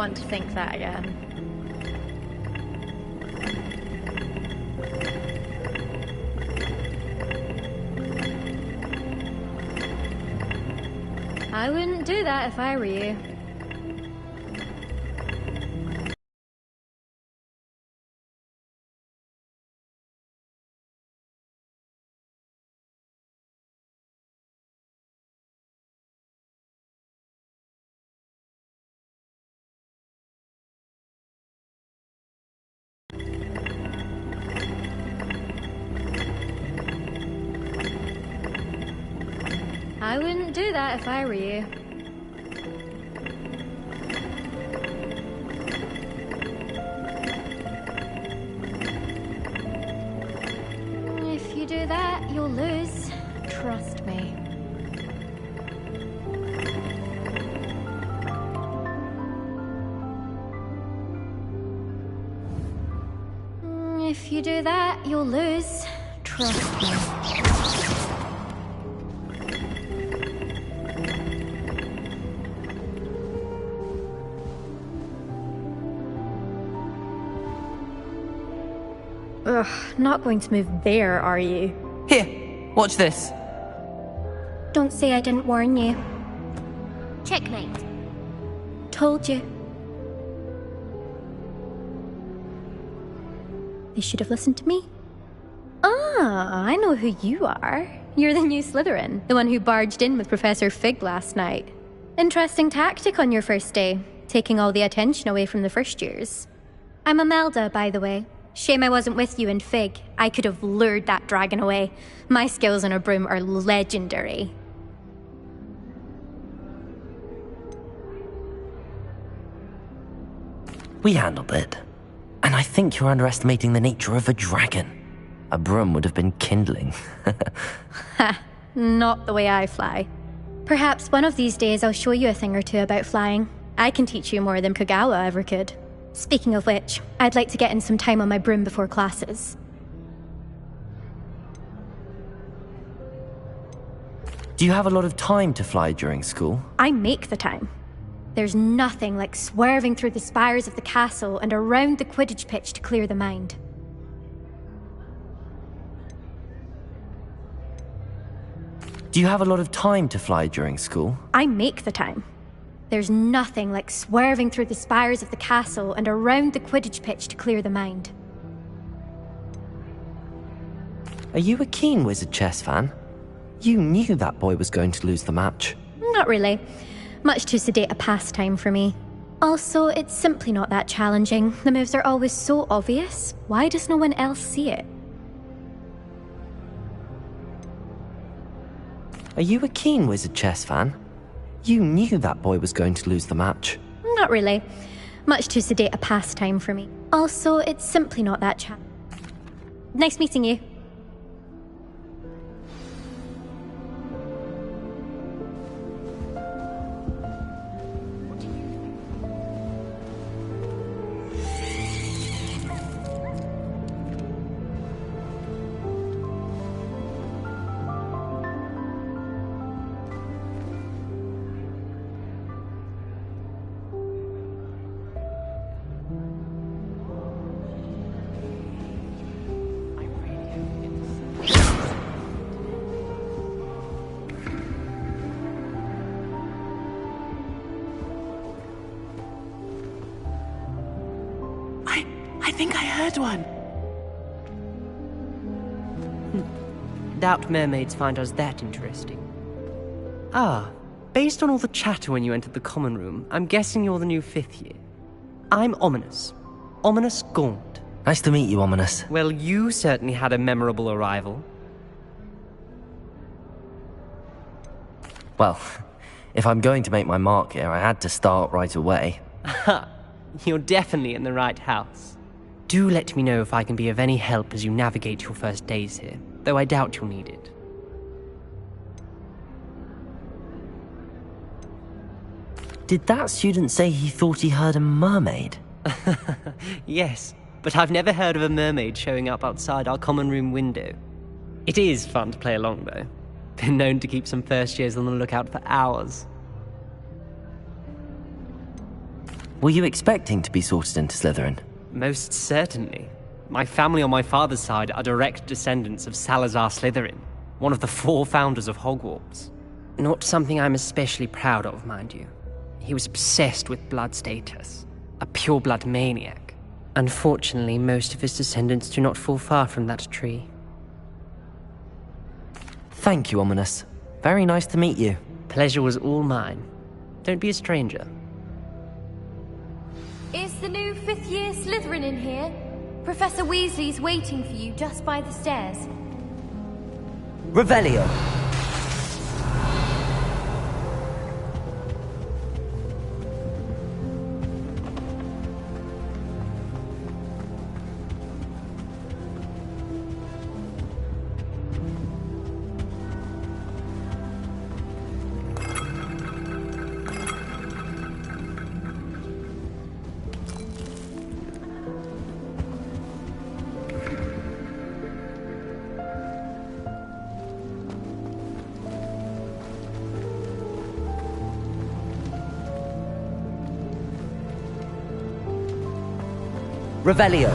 want to think that again. I wouldn't do that if I were you. I wouldn't do that if I were you. If you do that, you'll lose. Trust me. If you do that, you'll lose. Trust me. Ugh, not going to move there, are you? Here, watch this. Don't say I didn't warn you. Checkmate. Told you. They should have listened to me. Ah, I know who you are. You're the new Slytherin, the one who barged in with Professor Fig last night. Interesting tactic on your first day, taking all the attention away from the first years. I'm Imelda, by the way. Shame I wasn't with you in Fig. I could have lured that dragon away. My skills on a broom are legendary. We handled it. And I think you're underestimating the nature of a dragon. A broom would have been kindling. Ha, not the way I fly. Perhaps one of these days I'll show you a thing or two about flying. I can teach you more than Kagawa ever could. Speaking of which, I'd like to get in some time on my broom before classes. Do you have a lot of time to fly during school? I make the time. There's nothing like swerving through the spires of the castle and around the Quidditch pitch to clear the mind. Do you have a lot of time to fly during school? I make the time. There's nothing like swerving through the spires of the castle and around the Quidditch pitch to clear the mind. Are you a keen Wizard chess fan? You knew that boy was going to lose the match. Not really. Much too sedate a pastime for me. Also, it's simply not that challenging. The moves are always so obvious. Why does no one else see it? Are you a keen Wizard chess fan? You knew that boy was going to lose the match. Not really. Much too sedate a pastime for me. Also, it's simply not that Nice meeting you. I think I heard one. Doubt mermaids find us that interesting. Ah, based on all the chatter when you entered the common room, I'm guessing you're the new 5th year. I'm Ominous. Ominous Gaunt. Nice to meet you, Ominous. Well, you certainly had a memorable arrival. Well, if I'm going to make my mark here, I had to start right away. Ha! You're definitely in the right house. Do let me know if I can be of any help as you navigate your first days here, though I doubt you'll need it. Did that student say he thought he heard a mermaid? Yes, but I've never heard of a mermaid showing up outside our common room window. It is fun to play along, though. Been known to keep some first years on the lookout for hours. Were you expecting to be sorted into Slytherin? Most certainly. My family on my father's side are direct descendants of Salazar Slytherin, one of the 4 founders of Hogwarts. Not something I'm especially proud of, mind you. He was obsessed with blood status, a pure-blood maniac. Unfortunately, most of his descendants do not fall far from that tree. Thank you, Ominous. Very nice to meet you. Pleasure was all mine. Don't be a stranger. Is the new 5th year Slytherin in here? Professor Weasley's waiting for you just by the stairs. Revelio. Revelio.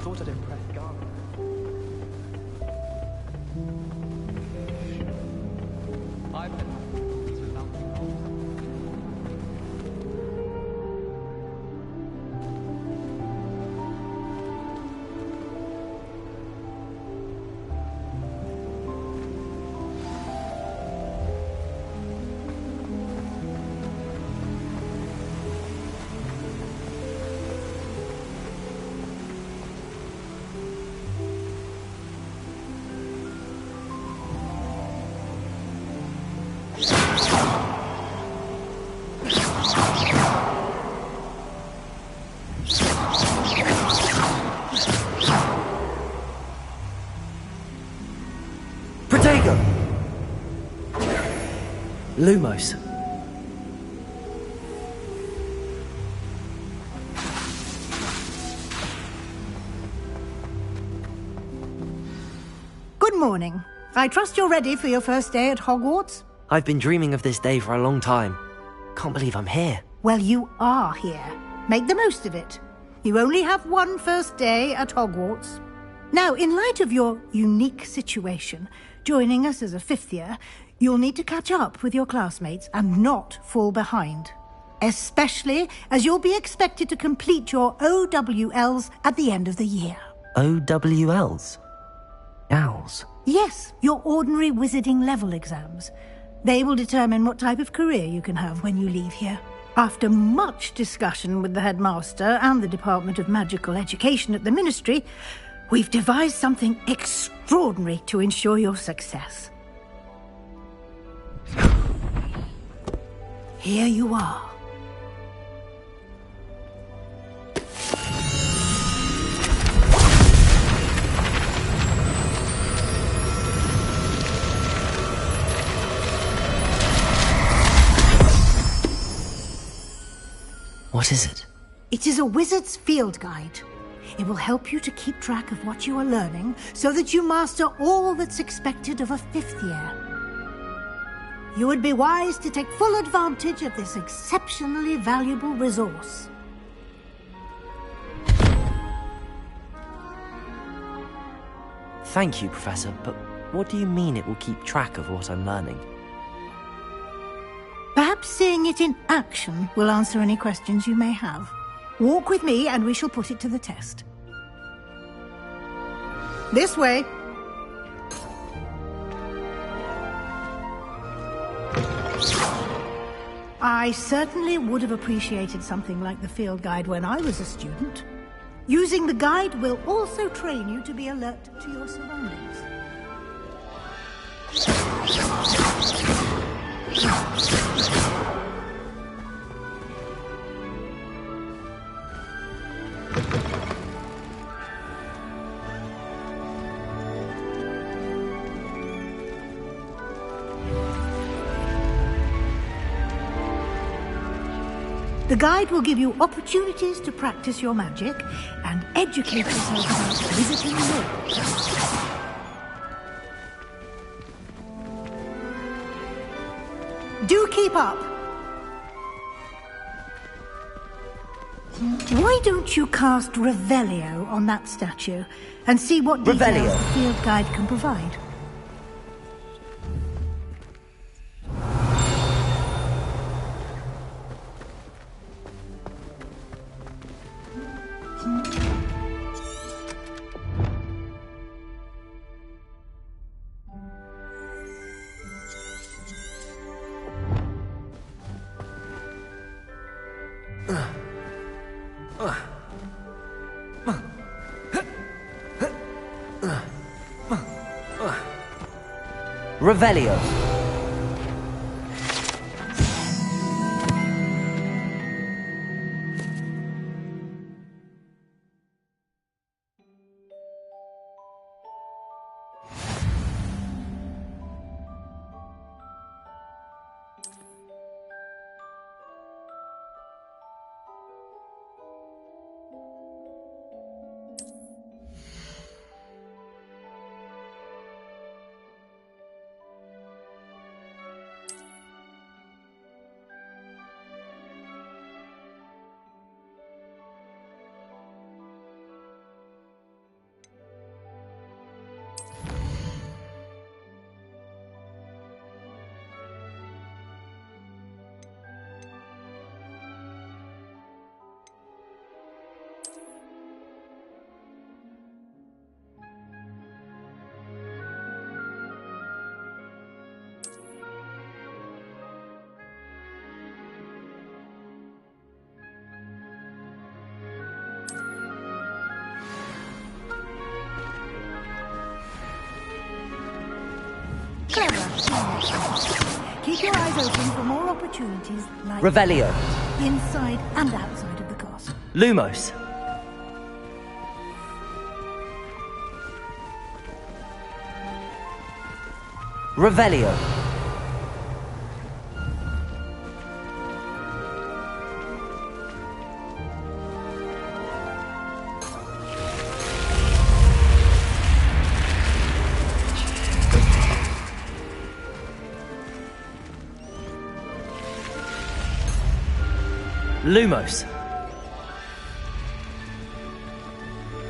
Thought I'd impress Garner. I've been without me. Lumos. Good morning. I trust you're ready for your first day at Hogwarts? I've been dreaming of this day for a long time. Can't believe I'm here. Well, you are here. Make the most of it. You only have one first day at Hogwarts. Now, in light of your unique situation, joining us as a 5th year, you'll need to catch up with your classmates and not fall behind. Especially as you'll be expected to complete your OWLs at the end of the year. OWLs? Owls? Yes, your ordinary wizarding level exams. They will determine what type of career you can have when you leave here. After much discussion with the headmaster and the Department of Magical Education at the Ministry, we've devised something extraordinary to ensure your success. Here you are. What is it? It is a wizard's field guide. It will help you to keep track of what you are learning so that you master all that's expected of a 5th year. You would be wise to take full advantage of this exceptionally valuable resource. Thank you, Professor, but what do you mean it will keep track of what I'm learning? Perhaps seeing it in action will answer any questions you may have. Walk with me and we shall put it to the test. This way. I certainly would have appreciated something like the field guide when I was a student. Using the guide will also train you to be alert to your surroundings. The guide will give you opportunities to practice your magic and educate yourself about wizarding lore. Do Keep up. Why don't you cast Revelio on that statue and see what details Revelio. the field guide can provide? Revelio. Keep your eyes open for more opportunities like Revelio. inside and outside of the castle. Lumos. Revelio. Lumos.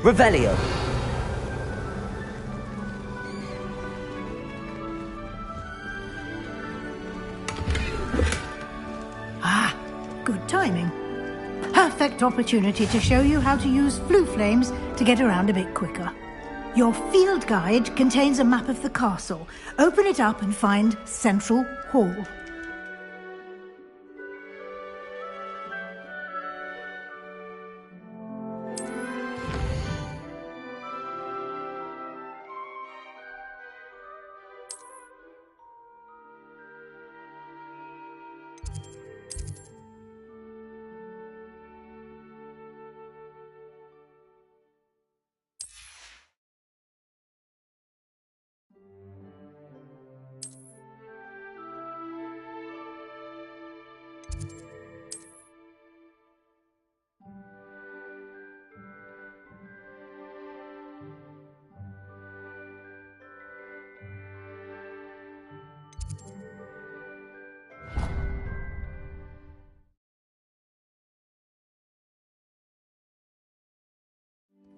Revelio. Ah, good timing. Perfect opportunity to show you how to use flue flames to get around a bit quicker. Your field guide contains a map of the castle. Open it up and find Central Hall.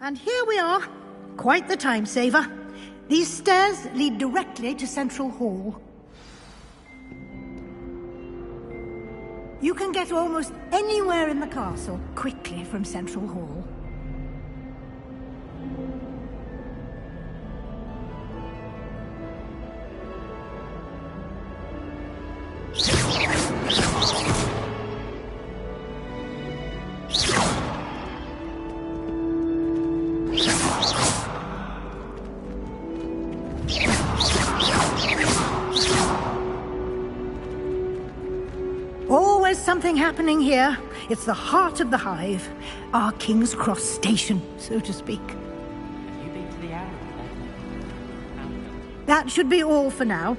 And here we are. Quite the time saver. These stairs lead directly to Central Hall. You can get almost anywhere in the castle quickly from Central Hall. Always something happening here. It's the heart of the hive. Our King's Cross station, so to speak. Have you been to the Arrow lately? That should be all for now.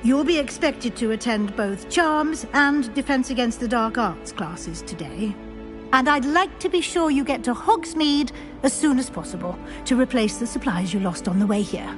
You'll be expected to attend both Charms and Defense Against the Dark Arts classes today. And I'd like to be sure you get to Hogsmeade as soon as possible to replace the supplies you lost on the way here.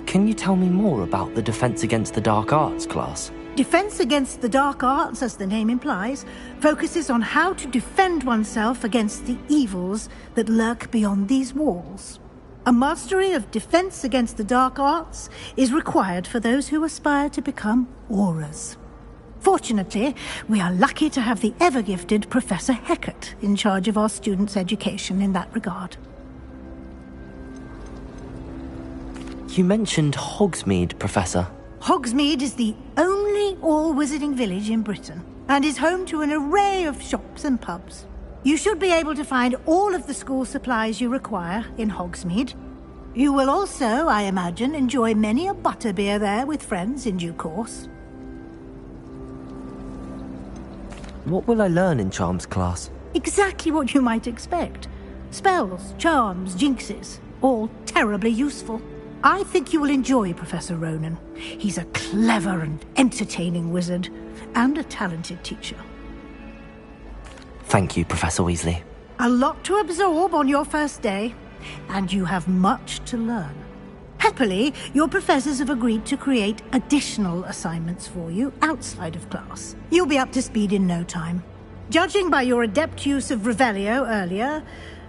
Can you tell me more about the Defense Against the Dark Arts class? Defense Against the Dark Arts, as the name implies, focuses on how to defend oneself against the evils that lurk beyond these walls. A mastery of Defense Against the Dark Arts is required for those who aspire to become auras. Fortunately, we are lucky to have the ever-gifted Professor Heckert in charge of our students' education in that regard. You mentioned Hogsmeade, Professor. Hogsmeade is the only all-wizarding village in Britain, and is home to an array of shops and pubs. You should be able to find all of the school supplies you require in Hogsmeade. You will also, I imagine, enjoy many a butterbeer there with friends in due course. What will I learn in Charms class? Exactly what you might expect. Spells, charms, jinxes, all terribly useful. I think you will enjoy Professor Ronan. He's a clever and entertaining wizard, and a talented teacher. Thank you, Professor Weasley. A lot to absorb on your first day, and you have much to learn. Happily, your professors have agreed to create additional assignments for you outside of class. You'll be up to speed in no time. Judging by your adept use of Revelio earlier,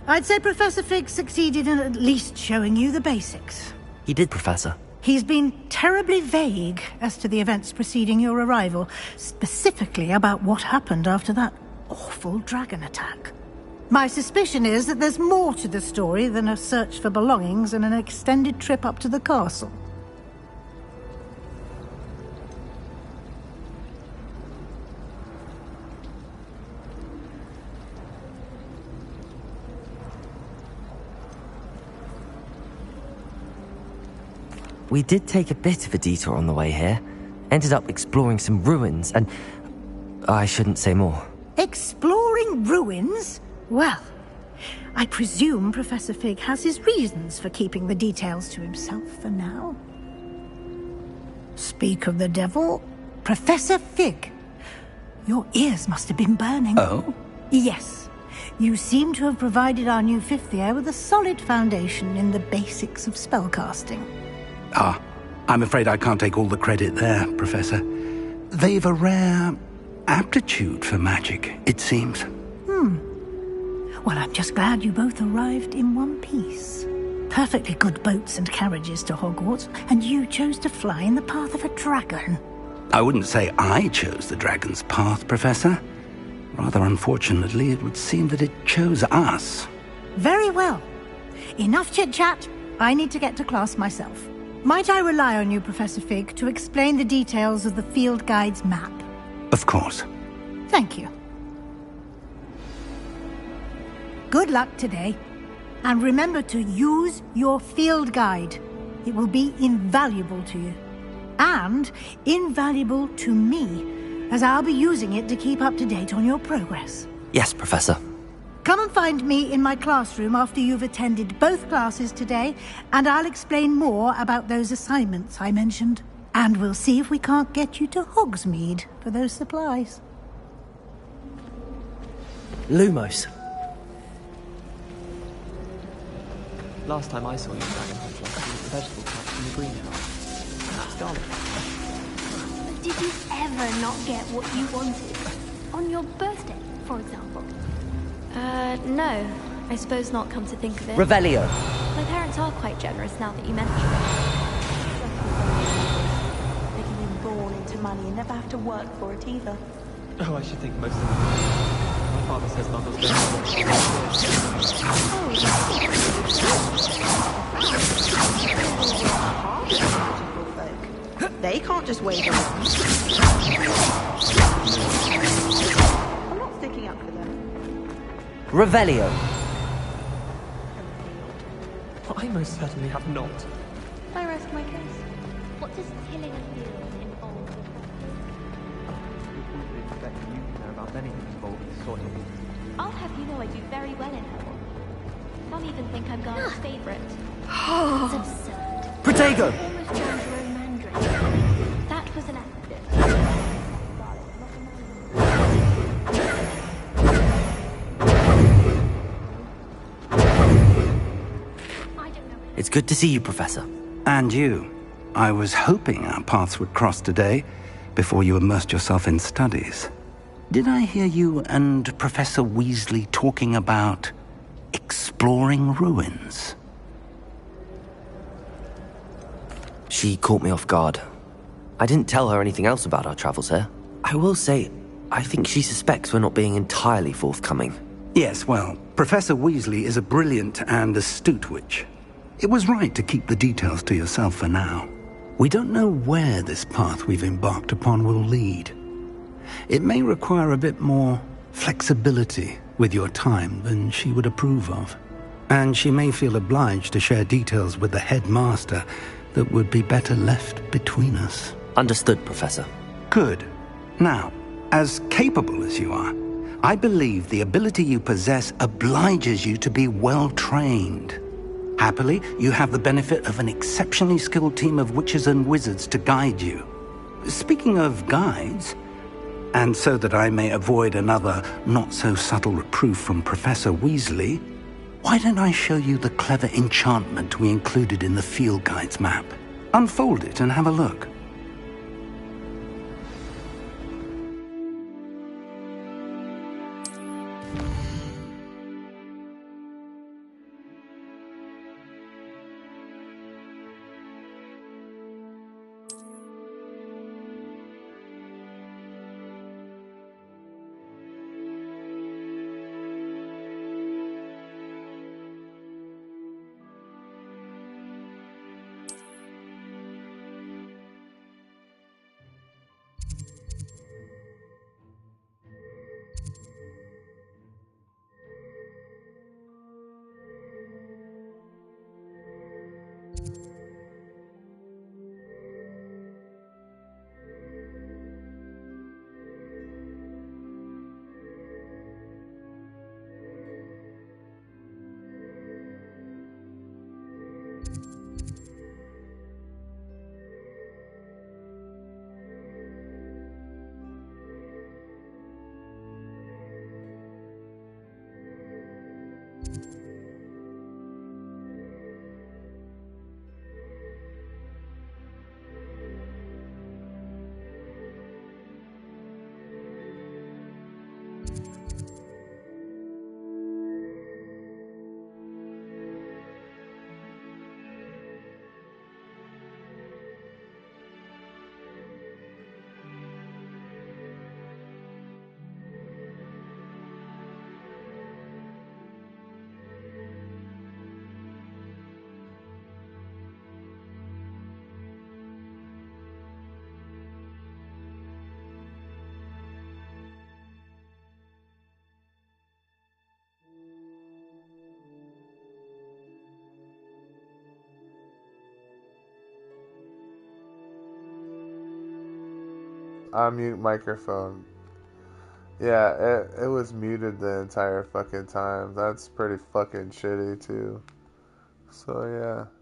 I'd say Professor Fig succeeded in at least showing you the basics. He did, Professor. He's been terribly vague as to the events preceding your arrival, specifically about what happened after that awful dragon attack. My suspicion is that there's more to the story than a search for belongings and an extended trip up to the castle. We did take a bit of a detour on the way here. Ended up exploring some ruins and... I shouldn't say more. Exploring ruins? Well, I presume Professor Fig has his reasons for keeping the details to himself for now. Speak of the devil, Professor Fig. Your ears must have been burning. Oh? Yes. You seem to have provided our new fifth year with a solid foundation in the basics of spellcasting. Ah, I'm afraid I can't take all the credit there, Professor. They've a rare aptitude for magic, it seems. Well, I'm just glad you both arrived in one piece. Perfectly good boats and carriages to Hogwarts, and you chose to fly in the path of a dragon. I wouldn't say I chose the dragon's path, Professor. Rather unfortunately, it would seem that it chose us. Very well. Enough chit-chat. I need to get to class myself. Might I rely on you, Professor Fig, to explain the details of the field guide's map? Of course. Thank you. Good luck today. And remember to use your field guide. It will be invaluable to you. And invaluable to me, as I'll be using it to keep up to date on your progress. Yes, Professor. Come and find me in my classroom after you've attended both classes today, and I'll explain more about those assignments I mentioned. And we'll see if we can't get you to Hogsmeade for those supplies. Lumos. Last time I saw you, Dragon Hunter, you was the vegetable patch in the greenhouse. That's garlic. But did you ever not get what you wanted? On your birthday, for example? No. I suppose not, come to think of it. Revelio. My parents are quite generous now that you mention it. They can be born into money and never have to work for it either. Oh, I should think most of them. My father says Muggles don't. They can't just wave around. I'm not sticking up for them. Revelio. I most certainly have not. I rest my case. What does killing a field involve? I bet you know about anything involving soil. I'll have you know I do very well in Hogwarts. Some even think I'm Garner's favourite. It's absurd. Protego! Almost joined your own Mandarin. That was an accident. It's good to see you, Professor. And you. I was hoping our paths would cross today, before you immersed yourself in studies. Did I hear you and Professor Weasley talking about exploring ruins? She caught me off guard. I didn't tell her anything else about our travels here. I will say, I think she suspects we're not being entirely forthcoming. Yes, well, Professor Weasley is a brilliant and astute witch. It was right to keep the details to yourself for now. We don't know where this path we've embarked upon will lead. It may require a bit more flexibility with your time than she would approve of. And she may feel obliged to share details with the headmaster that would be better left between us. Understood, Professor. Good. Now, as capable as you are, I believe the ability you possess obliges you to be well trained. Happily, you have the benefit of an exceptionally skilled team of witches and wizards to guide you. Speaking of guides, and so that I may avoid another not-so-subtle reproof from Professor Weasley, why don't I show you the clever enchantment we included in the field guide's map? Unfold it and have a look. Unmute microphone. Yeah, it was muted the entire fucking time. That's pretty fucking shitty too. So yeah.